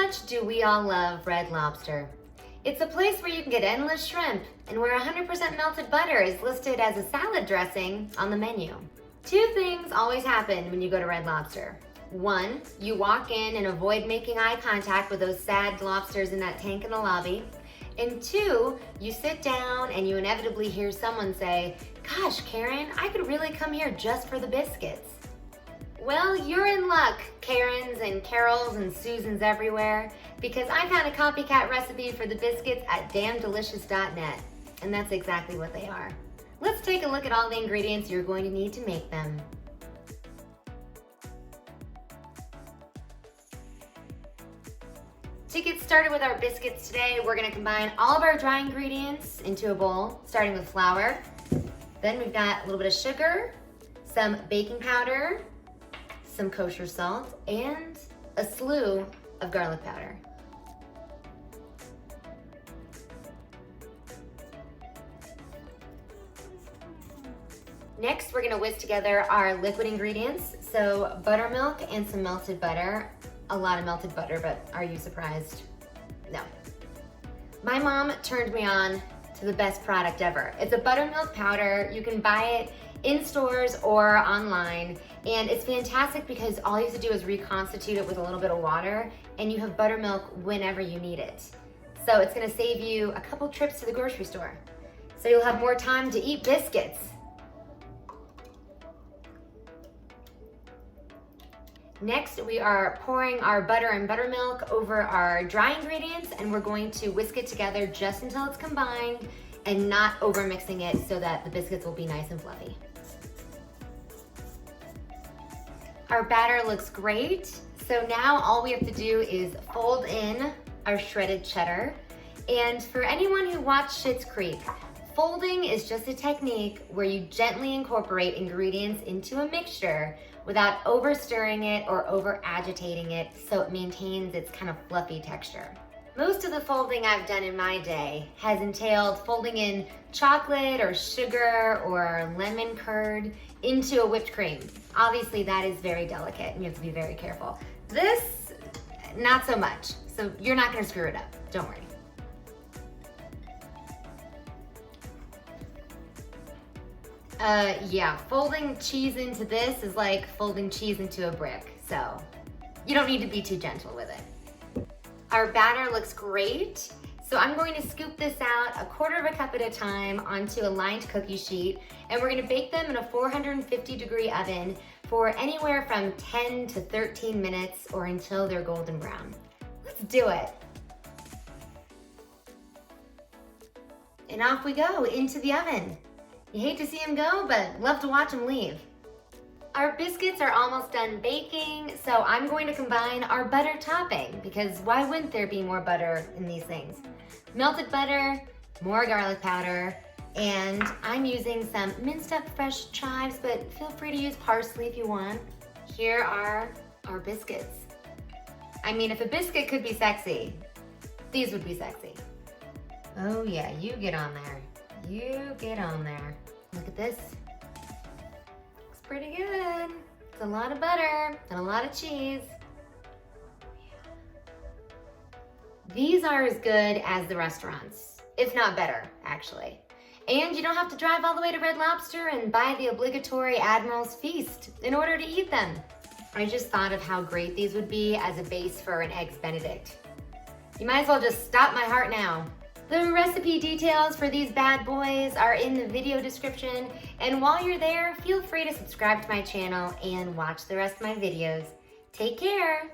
much do we all love Red Lobster? It's a place where you can get endless shrimp and where 100% melted butter is listed as a salad dressing on the menu. Two things always happen when you go to Red Lobster. One, you walk in and avoid making eye contact with those sad lobsters in that tank in the lobby. And two, you sit down and you inevitably hear someone say, "Gosh, Karen, I could really come here just for the biscuits." Well, you're in luck, Karens and Carols and Susans everywhere, because I found a copycat recipe for the biscuits at damndelicious.net, and that's exactly what they are. Let's take a look at all the ingredients you're going to need to make them. To get started with our biscuits today, we're going to combine all of our dry ingredients into a bowl, starting with flour. Then we've got a little bit of sugar, some baking powder, some kosher salt, and a slew of garlic powder. Next, we're gonna whisk together our liquid ingredients. So buttermilk and some melted butter. A lot of melted butter, but are you surprised? No. My mom turned me on to the best product ever. It's a buttermilk powder. You can buy it in stores or online, and it's fantastic because all you have to do is reconstitute it with a little bit of water, and you have buttermilk whenever you need it. So it's gonna save you a couple trips to the grocery store. So you'll have more time to eat biscuits. Next, we are pouring our butter and buttermilk over our dry ingredients, and we're going to whisk it together just until it's combined and not over mixing it so that the biscuits will be nice and fluffy. Our batter looks great. So now all we have to do is fold in our shredded cheddar. And for anyone who watched Schitt's Creek, folding is just a technique where you gently incorporate ingredients into a mixture without over stirring it or over agitating it so it maintains its kind of fluffy texture. Most of the folding I've done in my day has entailed folding in chocolate or sugar or lemon curd into a whipped cream. Obviously that is very delicate and you have to be very careful. This, not so much. So you're not gonna screw it up, don't worry. Yeah, folding cheese into this is like folding cheese into a brick, so you don't need to be too gentle with it. Our batter looks great, so I'm going to scoop this out 1/4 cup at a time onto a lined cookie sheet, and we're gonna bake them in a 450-degree oven for anywhere from 10 to 13 minutes or until they're golden brown. Let's do it. And off we go into the oven. You hate to see them go, but love to watch them leave. Our biscuits are almost done baking, so I'm going to combine our butter topping because why wouldn't there be more butter in these things? Melted butter, more garlic powder, and I'm using some minced up fresh chives, but feel free to use parsley if you want. Here are our biscuits. I mean, if a biscuit could be sexy, these would be sexy. Oh yeah, you get on there. You get on there. Look at this. Looks pretty good. It's a lot of butter and a lot of cheese. Yeah. These are as good as the restaurants, if not better, actually. And you don't have to drive all the way to Red Lobster and buy the obligatory Admiral's Feast in order to eat them. I just thought of how great these would be as a base for an Eggs Benedict. You might as well just stop my heart now. The recipe details for these bad boys are in the video description, and while you're there, feel free to subscribe to my channel and watch the rest of my videos. Take care!